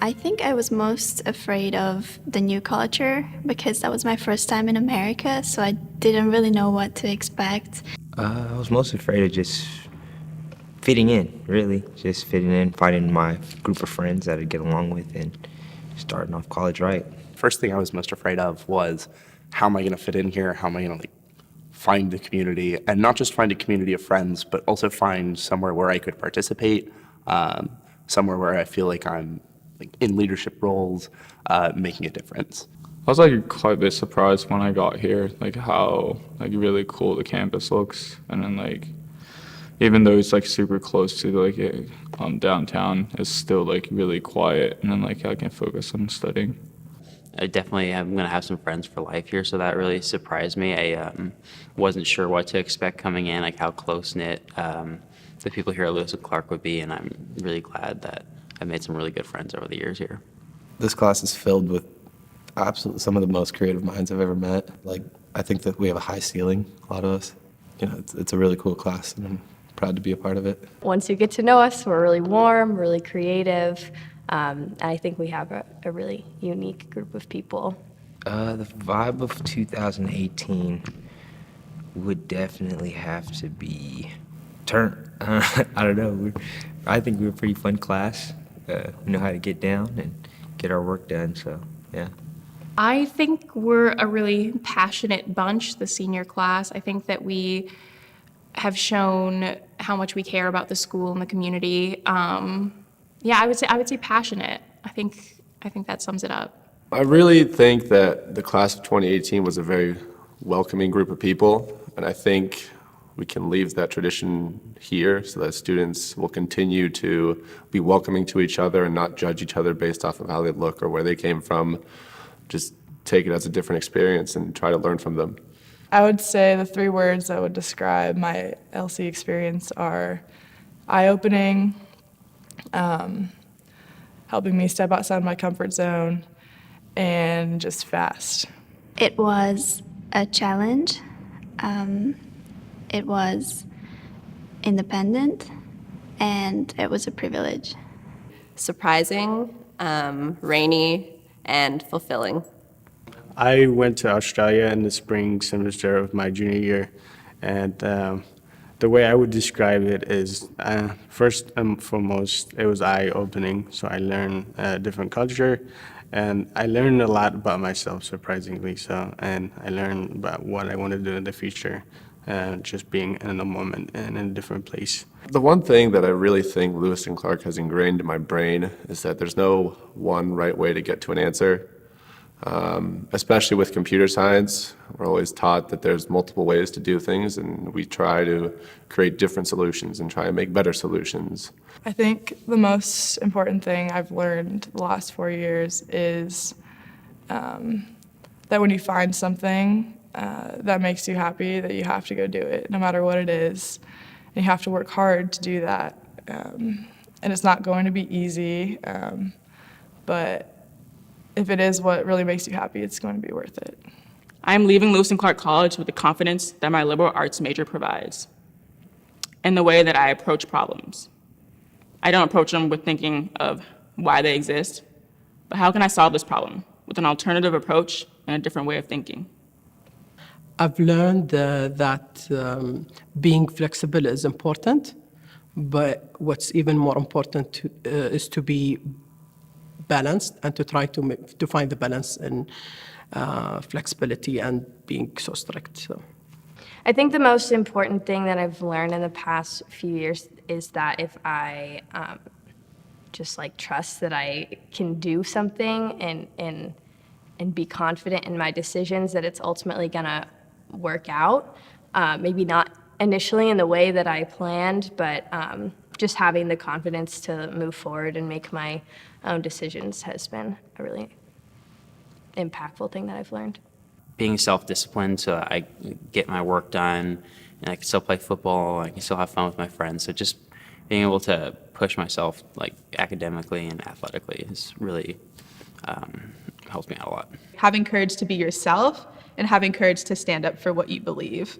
I think I was most afraid of the new culture because that was my first time in America, so I didn't really know what to expect. I was most afraid of just fitting in, really. Just fitting in, finding my group of friends that I'd get along with, and starting off college right. First thing I was most afraid of was, how am I going to fit in here? How am I going to find a community, and not just find a community of friends, but also find somewhere where I could participate, somewhere where I feel like I'm in leadership roles, making a difference. I was quite a bit surprised when I got here, how really cool the campus looks, and then even though it's super close to downtown, it's still really quiet, and then I can focus on studying. I definitely am going to have some friends for life here, so that really surprised me. I wasn't sure what to expect coming in, how close-knit the people here at Lewis and Clark would be, and I'm really glad that I've made some really good friends over the years here. This class is filled with absolutely some of the most creative minds I've ever met. I think that we have a high ceiling, a lot of us. It's a really cool class, and I'm proud to be a part of it. Once you get to know us, we're really warm, really creative. And I think we have a really unique group of people. The vibe of 2018 would definitely have to be turn. I don't know. I think we're a pretty fun class. We know how to get down and get our work done, so yeah. I think we're a really passionate bunch, the senior class. I think that we have shown how much we care about the school and the community. Yeah, I would say passionate. I think that sums it up. I really think that the class of 2018 was a very welcoming group of people, and I think we can leave that tradition here so that students will continue to be welcoming to each other and not judge each other based off of how they look or where they came from. Just take it as a different experience and try to learn from them. I would say the 3 words that would describe my LC experience are eye-opening, helping me step outside my comfort zone, and just fast. It was a challenge. It was independent, and it was a privilege. Surprising, rainy, and fulfilling. I went to Australia in the spring semester of my junior year, and the way I would describe it is, first and foremost, it was eye-opening. So I learned a different culture, and I learned a lot about myself, surprisingly so, and I learned about what I want to do in the future, just being in a moment and in a different place. The one thing that I really think Lewis and Clark has ingrained in my brain is that there's no one right way to get to an answer. Especially with computer science, we're always taught that there's multiple ways to do things, and we try to create different solutions and try to make better solutions. I think the most important thing I've learned the last 4 years is that when you find something that makes you happy, that you have to go do it, no matter what it is. And you have to work hard to do that. And it's not going to be easy, but if it is what really makes you happy, it's going to be worth it. I'm leaving Lewis and Clark College with the confidence that my liberal arts major provides in the way that I approach problems. I don't approach them with thinking of why they exist, but how can I solve this problem with an alternative approach and a different way of thinking. I've learned that being flexible is important, but what's even more important is to be balanced and to try to find the balance in flexibility and being so strict. So. I think the most important thing that I've learned in the past few years is that if I just trust that I can do something and be confident in my decisions, that it's ultimately gonna work out. Maybe not initially in the way that I planned, but just having the confidence to move forward and make my own decisions has been a really impactful thing that I've learned. Being self-disciplined so I get my work done, and I can still play football, I can still have fun with my friends. So just being able to push myself academically and athletically has really helped me out a lot. Having courage to be yourself and having courage to stand up for what you believe.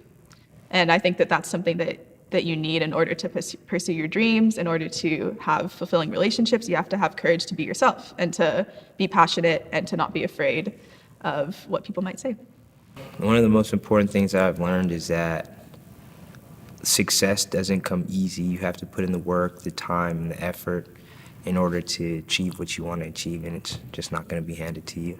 And I think that that's something that that you need in order to pursue your dreams, in order to have fulfilling relationships. You have to have courage to be yourself and to be passionate and to not be afraid of what people might say. One of the most important things I've learned is that success doesn't come easy. You have to put in the work, the time, and the effort in order to achieve what you want to achieve, and it's just not going to be handed to you.